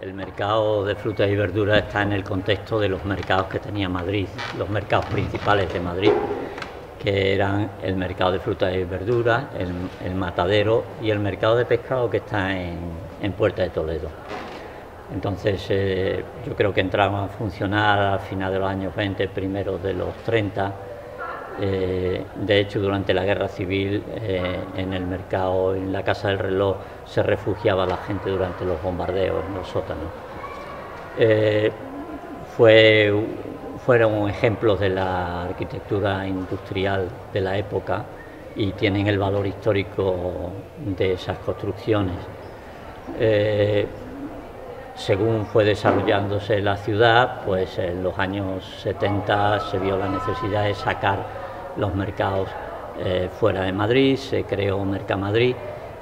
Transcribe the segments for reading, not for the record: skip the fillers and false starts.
El mercado de frutas y verduras está en el contexto de los mercados que tenía Madrid, los mercados principales de Madrid, que eran el mercado de frutas y verduras, el matadero y el mercado de pescado que está en Puerta de Toledo. Entonces yo creo que entraron a funcionar al final de los años 20, primeros de los 30. De hecho, durante la Guerra Civil, en el mercado, en la Casa del Reloj, se refugiaba la gente durante los bombardeos en los sótanos. Fueron ejemplos de la arquitectura industrial de la época y tienen el valor histórico de esas construcciones. Según fue desarrollándose la ciudad, pues en los años 70 se vio la necesidad de sacar los mercados fuera de Madrid, se creó Mercamadrid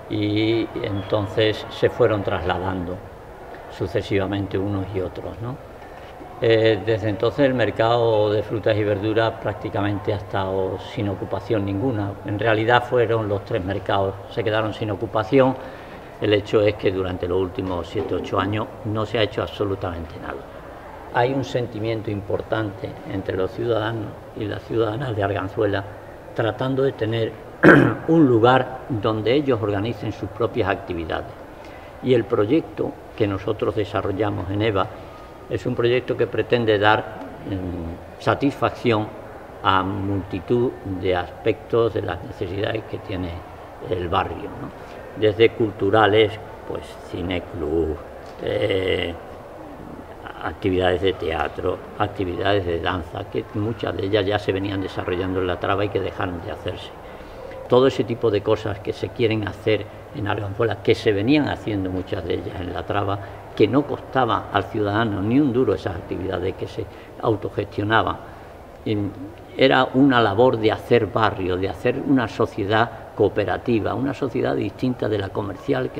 y entonces se fueron trasladando sucesivamente unos y otros, ¿no? Desde entonces el mercado de frutas y verduras prácticamente ha estado sin ocupación ninguna. En realidad fueron los tres mercados, se quedaron sin ocupación. El hecho es que durante los últimos 7 o 8 años no se ha hecho absolutamente nada. Hay un sentimiento importante entre los ciudadanos y las ciudadanas de Arganzuela tratando de tener un lugar donde ellos organicen sus propias actividades. Y el proyecto que nosotros desarrollamos en EVA es un proyecto que pretende dar satisfacción a multitud de aspectos de las necesidades que tiene el barrio, ¿no? Desde culturales, pues cineclub, actividades de teatro, actividades de danza, que muchas de ellas ya se venían desarrollando en La Traba y que dejaron de hacerse. Todo ese tipo de cosas que se quieren hacer en Arganzuela, que se venían haciendo muchas de ellas en La Traba, que no costaba al ciudadano ni un duro esas actividades, que se autogestionaban. Era una labor de hacer barrio, de hacer una sociedad cooperativa, una sociedad distinta de la comercial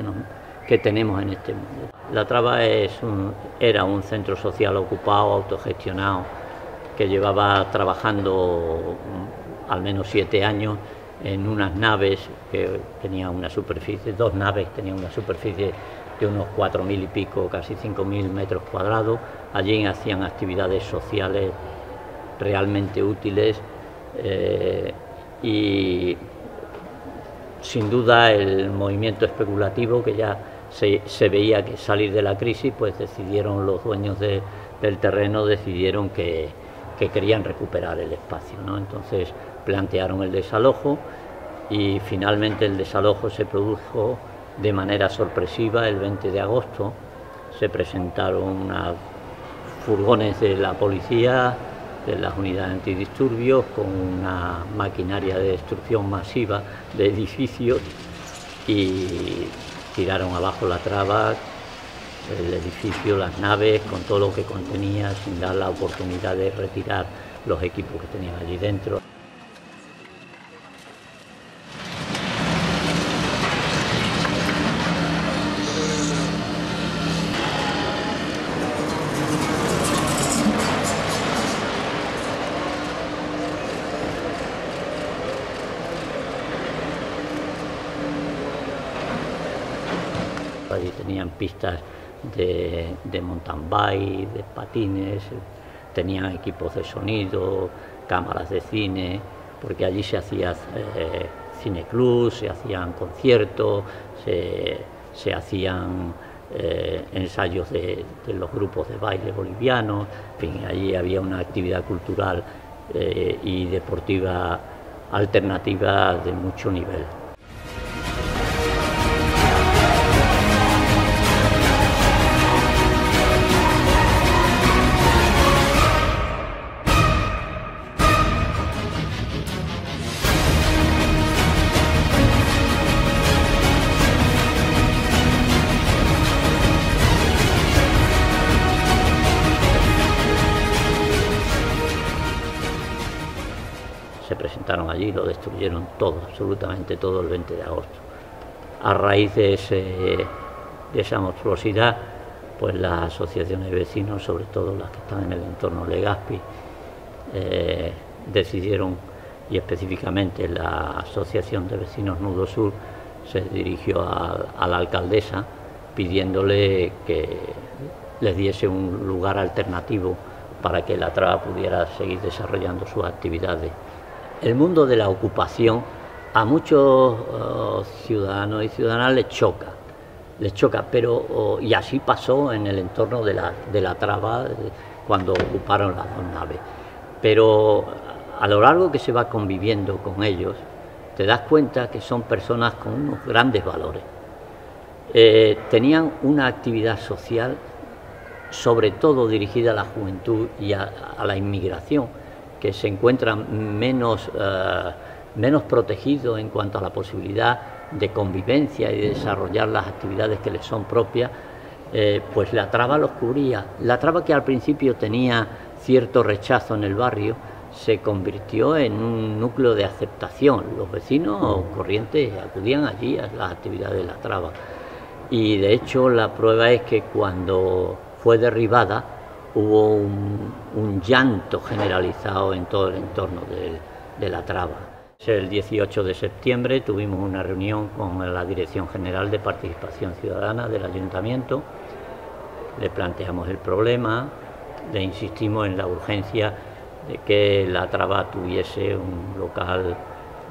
que tenemos en este mundo. La Traba era un centro social ocupado, autogestionado, que llevaba trabajando al menos 7 años en unas naves que tenían una superficie, 2 naves tenían una superficie de unos 4.000 y pico, casi 5.000 metros cuadrados. Allí hacían actividades sociales realmente útiles y sin duda el movimiento especulativo, que ya se veía que salir de la crisis, pues decidieron los dueños del terreno, decidieron que querían recuperar el espacio, ¿no? Entonces plantearon el desalojo y finalmente el desalojo se produjo de manera sorpresiva el 20 de agosto. Se presentaron unos furgones de la policía, de las unidades antidisturbios, con una maquinaria de destrucción masiva de edificios y tiraron abajo La Traba, el edificio, las naves, con todo lo que contenía, sin dar la oportunidad de retirar los equipos que tenían allí dentro. Allí tenían pistas de mountain bike, de patines, tenían equipos de sonido, cámaras de cine, porque allí se hacía cineclub, se hacían conciertos, se hacían ensayos de los grupos de baile bolivianos. En fin, allí había una actividad cultural y deportiva alternativa de mucho nivel. Se presentaron allí, lo destruyeron todo, absolutamente todo, el 20 de agosto. A raíz de esa monstruosidad, pues las asociaciones de vecinos, sobre todo las que están en el entorno de Legazpi, decidieron, y específicamente la Asociación de Vecinos Nudo Sur se dirigió a la alcaldesa pidiéndole que les diese un lugar alternativo para que la traba pudiera seguir desarrollando sus actividades. El mundo de la ocupación a muchos ciudadanos y ciudadanas les choca, pero y así pasó en el entorno de la traba cuando ocuparon las dos naves. Pero a lo largo que se va conviviendo con ellos, te das cuenta que son personas con unos grandes valores. Tenían una actividad social, sobre todo dirigida a la juventud y a la inmigración, que se encuentran menos protegidos en cuanto a la posibilidad de convivencia y de desarrollar las actividades que les son propias. Pues la traba los cubría. La traba, que al principio tenía cierto rechazo en el barrio, se convirtió en un núcleo de aceptación. Los vecinos corrientes acudían allí a las actividades de la traba. Y de hecho la prueba es que cuando fue derribada hubo un llanto generalizado en todo el entorno de la traba. El 18 de septiembre tuvimos una reunión con la Dirección General de Participación Ciudadana del Ayuntamiento. Le planteamos el problema, le insistimos en la urgencia de que la traba tuviese un local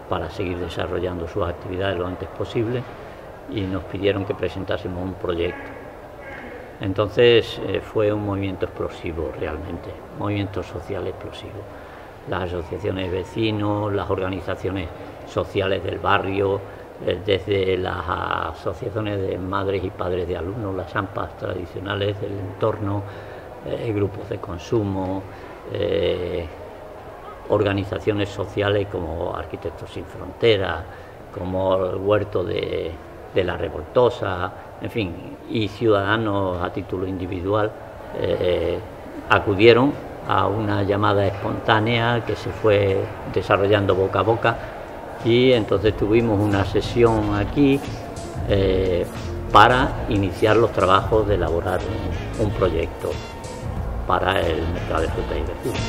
para seguir desarrollando sus actividades lo antes posible, y nos pidieron que presentásemos un proyecto. Entonces fue un movimiento explosivo realmente, movimiento social explosivo. Las asociaciones de vecinos, las organizaciones sociales del barrio, desde las asociaciones de madres y padres de alumnos, las AMPAs tradicionales del entorno, grupos de consumo, organizaciones sociales como Arquitectos Sin Fronteras, como el Huerto de la Revoltosa, en fin, y ciudadanos a título individual acudieron a una llamada espontánea que se fue desarrollando boca a boca, y entonces tuvimos una sesión aquí para iniciar los trabajos de elaborar un proyecto para el mercado de frutas y verduras.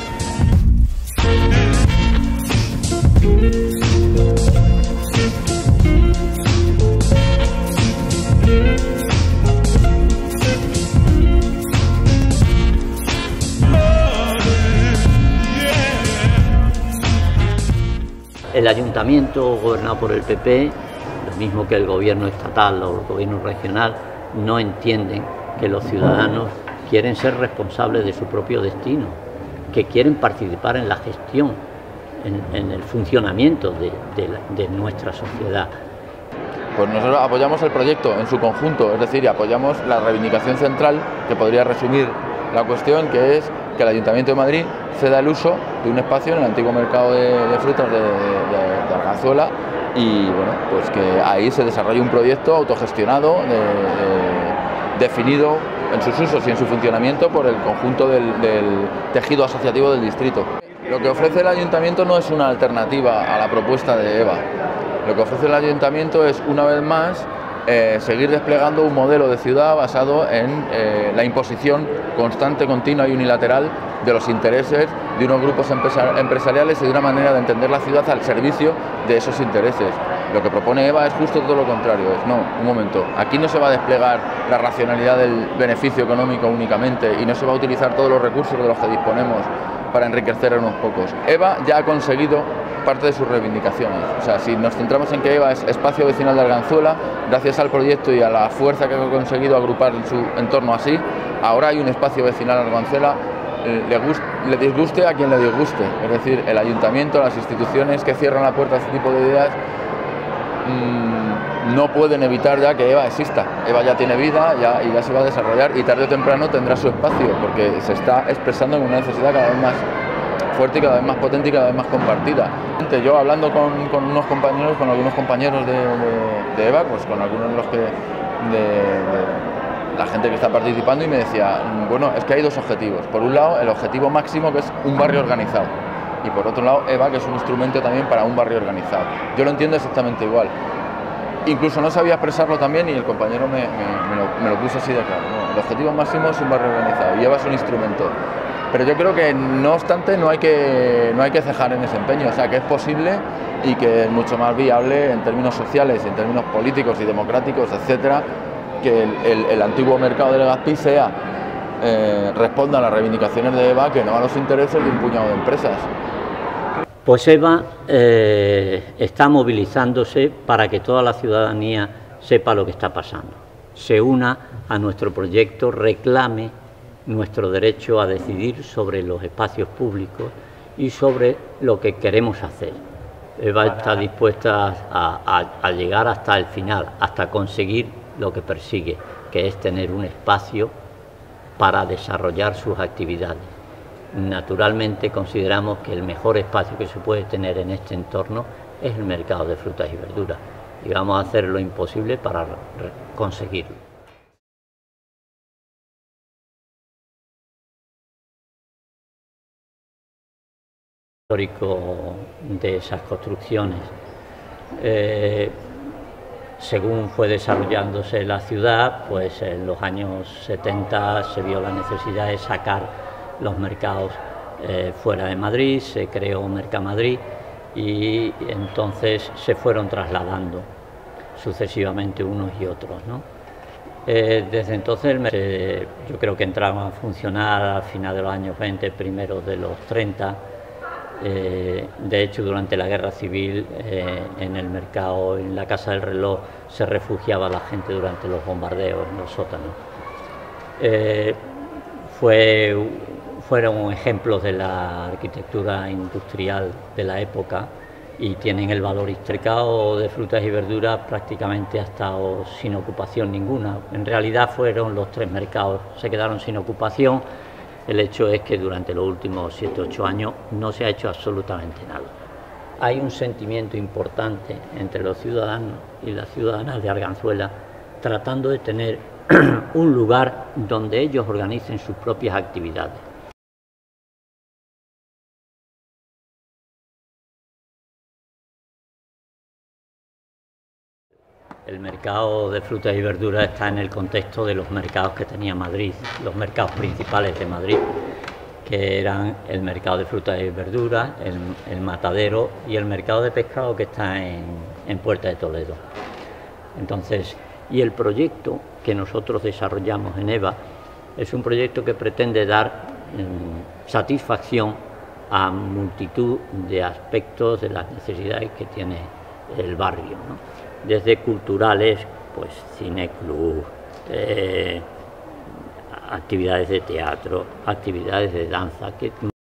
El ayuntamiento, gobernado por el PP, lo mismo que el gobierno estatal o el gobierno regional, no entienden que los ciudadanos quieren ser responsables de su propio destino, que quieren participar en la gestión, en el funcionamiento de nuestra sociedad. Pues nosotros apoyamos el proyecto en su conjunto, es decir, apoyamos la reivindicación central, que podría resumir la cuestión, que es que el Ayuntamiento de Madrid ceda el uso de un espacio en el antiguo mercado de frutas de Arganzuela, y bueno, pues que ahí se desarrolle un proyecto autogestionado, definido en sus usos y en su funcionamiento por el conjunto del tejido asociativo del distrito. Lo que ofrece el Ayuntamiento no es una alternativa a la propuesta de EVA. Lo que ofrece el Ayuntamiento es, una vez más, seguir desplegando un modelo de ciudad basado en la imposición constante, continua y unilateral de los intereses de unos grupos empresariales y de una manera de entender la ciudad al servicio de esos intereses. Lo que propone EVA es justo todo lo contrario, un momento, aquí no se va a desplegar la racionalidad del beneficio económico únicamente y no se va a utilizar todos los recursos de los que disponemos para enriquecer a unos pocos. EVA ya ha conseguido parte de sus reivindicaciones. O sea, si nos centramos en que EVA es espacio vecinal de Arganzuela, gracias al proyecto y a la fuerza que ha conseguido agrupar en su entorno así, ahora hay un espacio vecinal en Arganzuela, le disguste a quien le disguste. Es decir, el Ayuntamiento, las instituciones que cierran la puerta a este tipo de ideas no pueden evitar ya que EVA exista. EVA ya tiene vida y ya se va a desarrollar, y tarde o temprano tendrá su espacio, porque se está expresando en una necesidad cada vez más fuerte y cada vez más potente y cada vez más compartida. Yo hablando con algunos compañeros de EVA, pues con algunos de los que la gente que está participando, y me decía, bueno, es que hay dos objetivos. Por un lado, el objetivo máximo, que es un barrio organizado, y por otro lado, EVA, que es un instrumento también para un barrio organizado. Yo lo entiendo exactamente igual. Incluso no sabía expresarlo también, y el compañero me lo puso así de claro, ¿no? El objetivo máximo es un barrio organizado y EVA es un instrumento. Pero yo creo que, no obstante, no hay que cejar en ese empeño. O sea, que es posible y que es mucho más viable en términos sociales, en términos políticos y democráticos, etcétera, que el antiguo mercado de Legazpi responda a las reivindicaciones de EVA, que no a los intereses de un puñado de empresas. Pues EVA está movilizándose para que toda la ciudadanía sepa lo que está pasando, se una a nuestro proyecto, reclame nuestro derecho a decidir sobre los espacios públicos y sobre lo que queremos hacer. EVA está dispuesta a llegar hasta el final, hasta conseguir lo que persigue, que es tener un espacio para desarrollar sus actividades. Naturalmente consideramos que el mejor espacio que se puede tener en este entorno es el mercado de frutas y verduras, y vamos a hacer lo imposible para conseguirlo. Histórico de esas construcciones. Según fue desarrollándose la ciudad, pues en los años 70 se vio la necesidad de sacar los mercados fuera de Madrid, se creó Mercamadrid y entonces se fueron trasladando sucesivamente unos y otros, ¿no? Desde entonces yo creo que entraron a funcionar al final de los años 20, primeros de los 30. De hecho, durante la Guerra Civil, en el mercado, en la Casa del Reloj, se refugiaba la gente durante los bombardeos en los sótanos. Fueron ejemplos de la arquitectura industrial de la época y tienen el valor histórico de frutas y verduras. Prácticamente ha estado sin ocupación ninguna. En realidad fueron los 3 mercados, se quedaron sin ocupación. El hecho es que durante los últimos 7 u 8 años no se ha hecho absolutamente nada. Hay un sentimiento importante entre los ciudadanos y las ciudadanas de Arganzuela tratando de tener un lugar donde ellos organicen sus propias actividades. El mercado de frutas y verduras está en el contexto de los mercados que tenía Madrid, los mercados principales de Madrid, que eran el mercado de frutas y verduras, el matadero y el mercado de pescado que está en Puerta de Toledo. Entonces, y el proyecto que nosotros desarrollamos en EVA es un proyecto que pretende dar satisfacción a multitud de aspectos de las necesidades que tiene el barrio, ¿no? Desde culturales, pues cineclub, actividades de teatro, actividades de danza, que